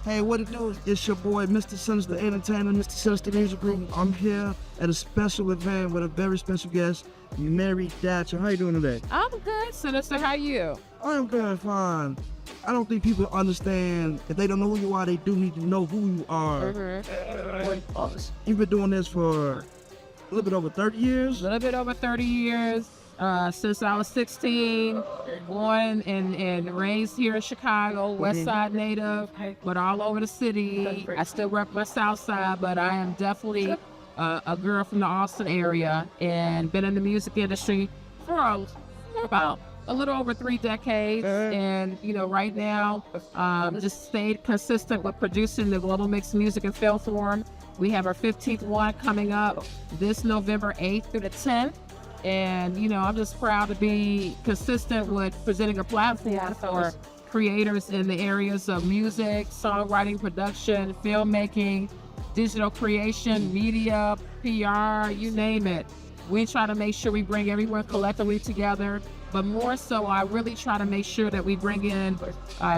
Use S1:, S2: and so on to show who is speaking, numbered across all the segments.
S1: Hey, what it do? It's your boy, Mr. Sinister Entertainer, Mr. Sinister Music Group. I'm here at a special event with a very special guest, Mary Datcher. How you doing today?
S2: I'm good, Sinister. How you?
S1: I'm good, fine. I don't think people understand, if they don't know who you are, they do need to know who you are. You've been doing this for a little bit over 30 years?
S2: A little bit over 30 years. Since I was 16, born and raised here in Chicago, West Side native, but all over the city. I still rep my South Side, but I am definitely a girl from the Austin area and been in the music industry for about a little over 3 decades. And, you know, right now, just stayed consistent with producing the Global Mixx Music and Film Forum. We have our 15th one coming up this November 8th through the 10th. And, you know, I'm just proud to be consistent with presenting a platform for creators in the areas of music, songwriting, production, filmmaking, digital creation, media, PR, you name it. We try to make sure we bring everyone collectively together, but more so, I really try to make sure that we bring in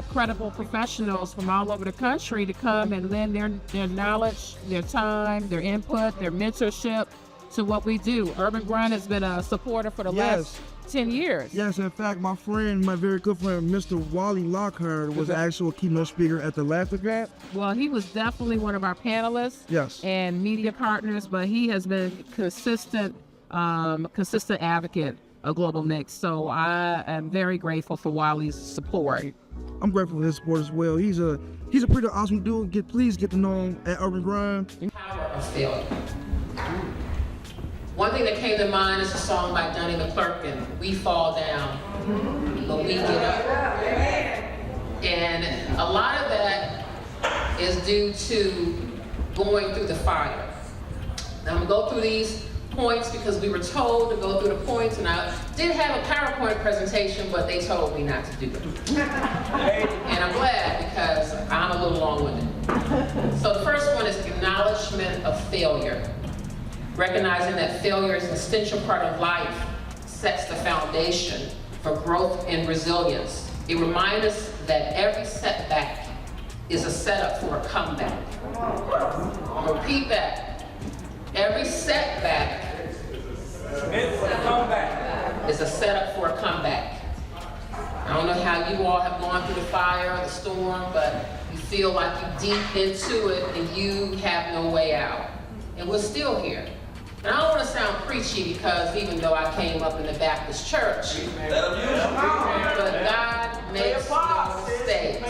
S2: credible professionals from all over the country to come and lend their knowledge, their time, their input, their mentorship to what we do. Urban Grind has been a supporter for the last 10 years.
S1: Yes, in fact, my very good friend, Mr. Wally Lockhart, was the actual keynote speaker at the last event.
S2: Well, he was definitely one of our panelists and media partners, but he has been consistent advocate of Global Mixx. So I am very grateful for Wally's support.
S1: I'm grateful for his support as well. He's a pretty awesome dude. Please get to know him at Urban Grind.
S3: Power of failure. One thing that came to mind is a song by Donnie McClurkin, We Fall Down, but we get up. And a lot of that is due to going through the fire. Now I'm gonna go through these points because we were told to go through the points, and I did have a PowerPoint presentation, but they told me not to do it. And I'm glad because I'm a little long-winded. So the first one is acknowledgement of failure. Recognizing that failure is an essential part of life sets the foundation for growth and resilience. It reminds us that every setback is a setup for a comeback. I'll repeat that. Every setback is a setup for a comeback. I don't know how you all have gone through the fire, the storm, but you feel like you're deep into it and you have no way out. And we're still here. And I don't want to sound preachy because even though I came up in the Baptist church, but God makes no mistakes.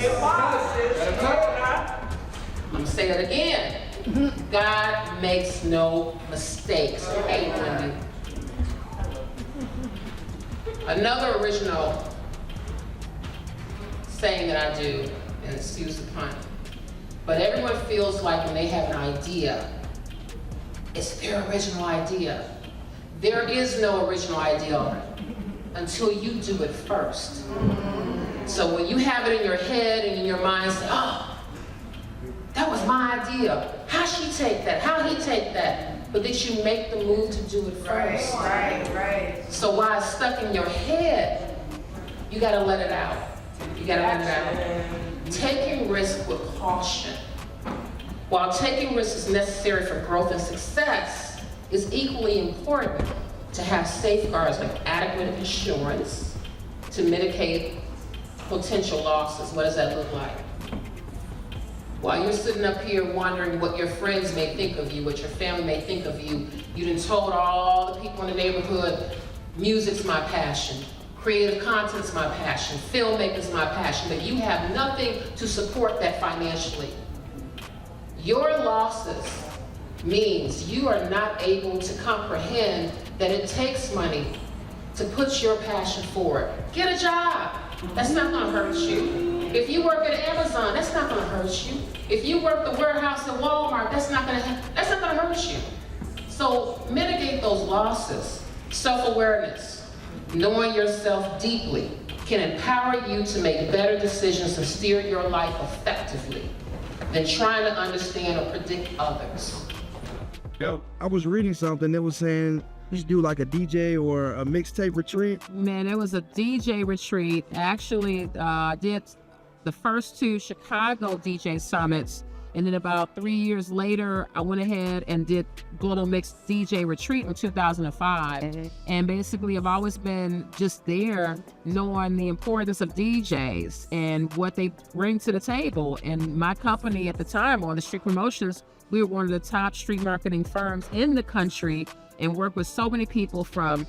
S3: I'm going to say it again. God makes no mistakes. Amen. Another original saying that I do, and excuse the pun, but everyone feels like when they have an idea, it's their original idea. There is no original idea until you do it first. So when you have it in your head and in your mind, say, oh, that was my idea. How she take that? How he take that? But that you make the move to do it first.
S4: Right.
S3: So while it's stuck in your head, you gotta let it out. You gotta let it out. Taking risk with caution. While taking risks is necessary for growth and success, it's equally important to have safeguards like adequate insurance to mitigate potential losses. What does that look like? While you're sitting up here wondering what your friends may think of you, what your family may think of you, you done told all the people in the neighborhood, music's my passion, creative content's my passion, filmmaking's my passion, but you have nothing to support that financially. Your losses means you are not able to comprehend that it takes money to put your passion forward. Get a job. That's not gonna hurt you. If you work at Amazon, that's not gonna hurt you. If you work the warehouse at Walmart, that's not gonna hurt you. So mitigate those losses. Self-awareness, knowing yourself deeply, can empower you to make better decisions and steer your life effectively than trying to understand or predict others.
S1: I was reading something that was saying you should do like a DJ or a mixtape retreat.
S2: Man, it was a DJ retreat. Actually, did the first 2 Chicago DJ summits. And then about 3 years later, I went ahead and did Global Mixx DJ Retreat in 2005. And basically, I've always been just there knowing the importance of DJs and what they bring to the table. And my company at the time, On the Street Promotions, we were one of the top street marketing firms in the country and worked with so many people from,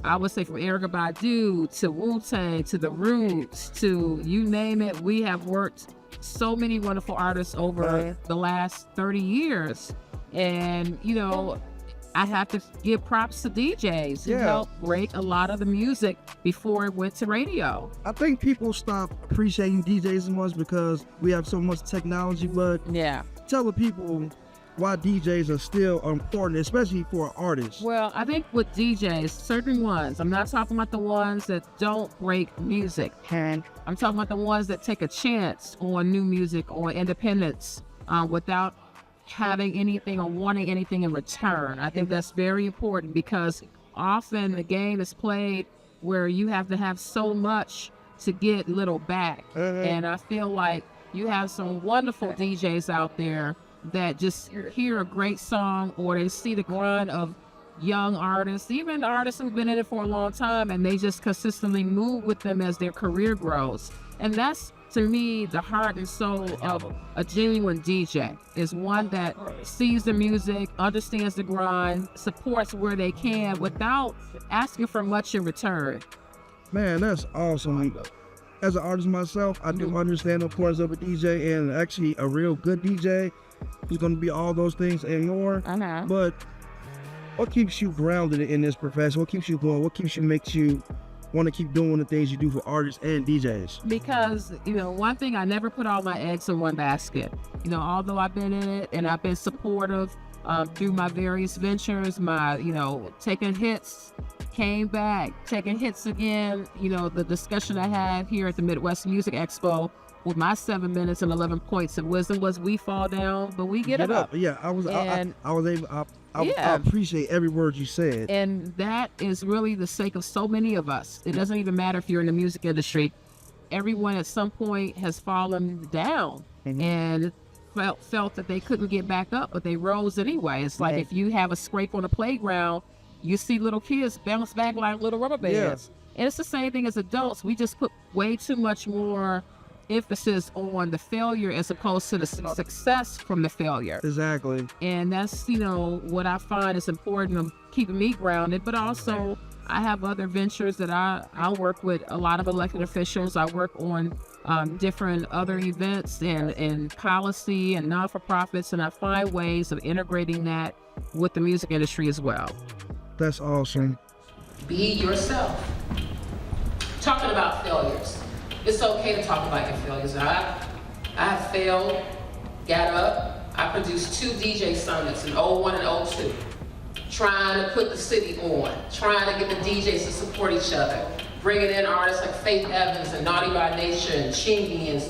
S2: I would say, from Erykah Badu to Wu-Tang to The Roots to you name it. We have worked so many wonderful artists over the last 30 years. And, you know, I have to give props to DJs who helped break a lot of the music before it went to radio.
S1: I think people stop appreciating DJs as much because we have so much technology, but tell the people why DJs are still important, especially for artists.
S2: Well, I think with DJs, certain ones, I'm not talking about the ones that don't break music. I'm talking about the ones that take a chance on new music or independence without having anything or wanting anything in return. I think that's very important because often the game is played where you have to have so much to get little back. And I feel like you have some wonderful DJs out there that just hear a great song or they see the grind of young artists, even artists who've been in it for a long time, and they just consistently move with them as their career grows. And that's, to me, the heart and soul of a genuine DJ, is one that sees the music, understands the grind, supports where they can without asking for much in return.
S1: Man, that's awesome. As an artist myself, I do understand the importance of a DJ, and actually a real good DJ who's going to be all those things and more. But what keeps you grounded in this profession? What keeps you going? What makes you want to keep doing the things you do for artists and DJs?
S2: Because, you know, one thing, I never put all my eggs in one basket. You know, although I've been in it and I've been supportive through my various ventures, taking hits, came back, taking hits again. You know, the discussion I had here at the Midwest Music Expo with my 7 minutes and 11 points of wisdom was, we fall down, but we get up.
S1: Yeah, I appreciate every word you said.
S2: And that is really the sake of so many of us. It doesn't even matter if you're in the music industry. Everyone at some point has fallen down and felt that they couldn't get back up, but they rose anyway. It's like if you have a scrape on a playground, you see little kids bounce back like little rubber bands. And it's the same thing as adults. We just put way too much more emphasis on the failure as opposed to the success from the failure.
S1: Exactly.
S2: And that's, you know, what I find is important of keeping me grounded, but also I have other ventures that I work with a lot of elected officials. I work on different other events and policy and non-for-profits, and I find ways of integrating that with the music industry as well.
S1: That's awesome.
S3: Be yourself. Talking about failures. It's okay to talk about your failures. I have failed, got up. I produced 2 DJ summits in 01 and 02, trying to put the city on, trying to get the DJs to support each other, bringing in artists like Faith Evans and Naughty by Nature and Chingy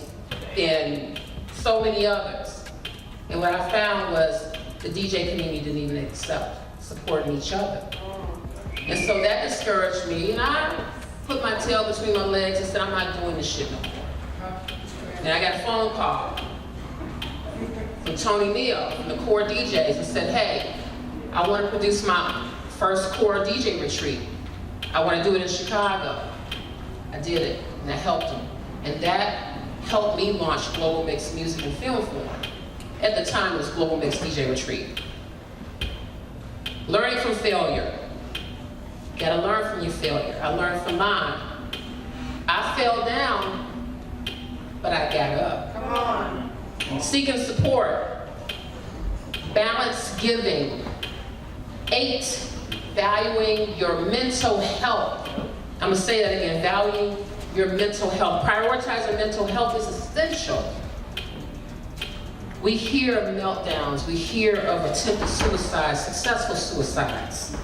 S3: and so many others. And what I found was the DJ community didn't even accept supporting each other. And so that discouraged me, and I put my tail between my legs and said, I'm not doing this shit no more. And I got a phone call from Tony Neal from the Core DJs and said, hey, I want to produce my first Core DJ retreat. I want to do it in Chicago. I did it, and that helped him. And that helped me launch Global Mixx Music and Film Forum. At the time, it was Global Mixx DJ Retreat. Learning from failure. You gotta learn from your failure. I learned from mine. I fell down, but I got up. Come on. Seeking support. Balance giving. 8, valuing your mental health. I'm gonna say that again, value your mental health. Prioritizing mental health is essential. We hear of meltdowns, we hear of attempted suicides, successful suicides,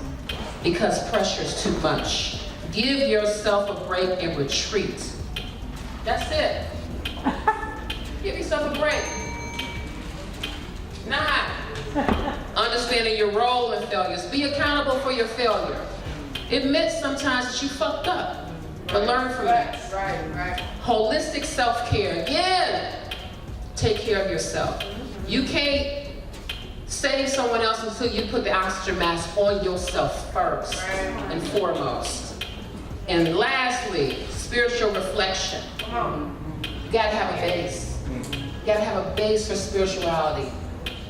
S3: because pressure is too much. Give yourself a break and retreat. That's it. Give yourself a break. Understanding your role in failures. Be accountable for your failure. Admit sometimes that you fucked up. But learn from that. Holistic self-care. Again, take care of yourself. You can't save someone else until you put the oxygen mask on yourself first and foremost. And lastly, spiritual reflection. You gotta have a base. You gotta have a base for spirituality.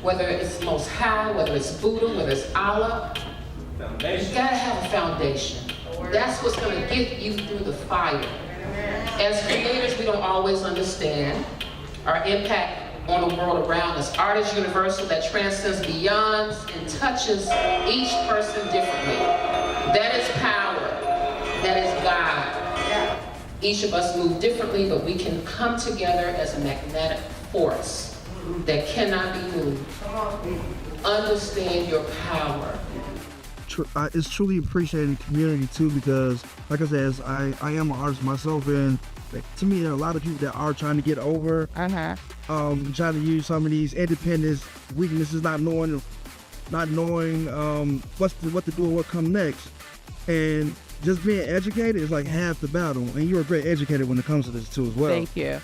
S3: Whether it's Most High, whether it's Buddha, whether it's Allah, you gotta have a foundation. That's what's gonna get you through the fire. As creators, we don't always understand our impact on the world around us. Art is universal, that transcends beyond and touches each person differently. That is power. That is God. Each of us move differently, but we can come together as a magnetic force that cannot be moved. Understand your power.
S1: It's truly appreciated in the community too, because like I said, I am an artist myself, and to me there are a lot of people that are trying to get over, trying to use some of these independence weaknesses, not knowing what to do and what come next, and just being educated is like half the battle, and you're a great educator when it comes to this too as well.
S2: Thank you.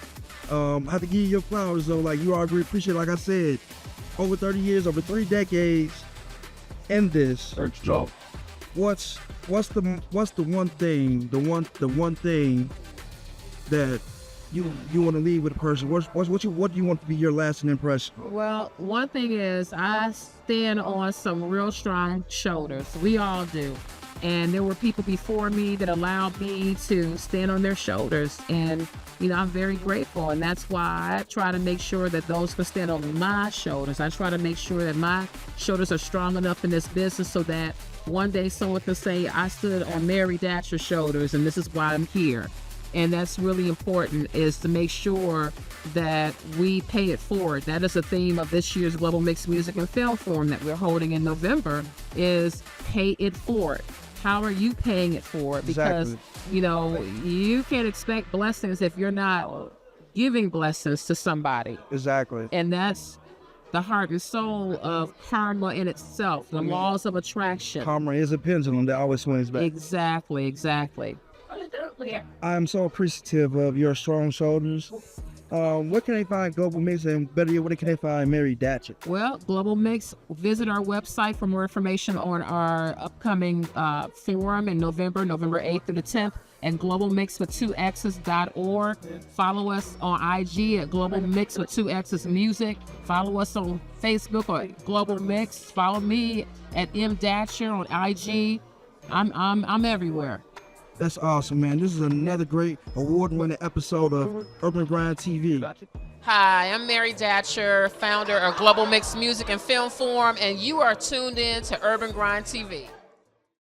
S1: I have to give you your flowers though. Like, you are very appreciated. Like I said, over 30 years, over 3 decades in this. What's the one thing, the one thing that you want to leave with a person? What do you want to be your lasting impression?
S2: Well, one thing is I stand on some real strong shoulders. We all do. And there were people before me that allowed me to stand on their shoulders. And, I'm very grateful. And that's why I try to make sure that those can stand on my shoulders. I try to make sure that my shoulders are strong enough in this business so that one day someone can say, I stood on Mary Datcher's shoulders and this is why I'm here. And that's really important, is to make sure that we pay it forward. That is the theme of this year's Global Mixx Music and Film Forum that we're holding in November, is pay it forward. How are you paying it forward? Because, you can't expect blessings if you're not giving blessings to somebody.
S1: Exactly.
S2: And that's the heart and soul of karma in itself, the laws of attraction.
S1: Karma is a pendulum that always swings back.
S2: Exactly.
S1: I am so appreciative of your strong shoulders. Where can they find Global Mixx, and better yet, where can they find Mary Datcher?
S2: Well, Global Mixx, visit our website for more information on our upcoming forum in November 8th through the 10th, and globalmix with 2x's.org. Follow us on IG at Global Mixx with 2x's music. Follow us on Facebook or Global Mixx. Follow me at Datcher on IG. I'm everywhere.
S1: That's awesome, man. This is another great award-winning episode of UrbanGrindTV.
S3: Hi, I'm Mary Datcher, founder of Global Mixx Music and Film Forum, and you are tuned in to UrbanGrindTV.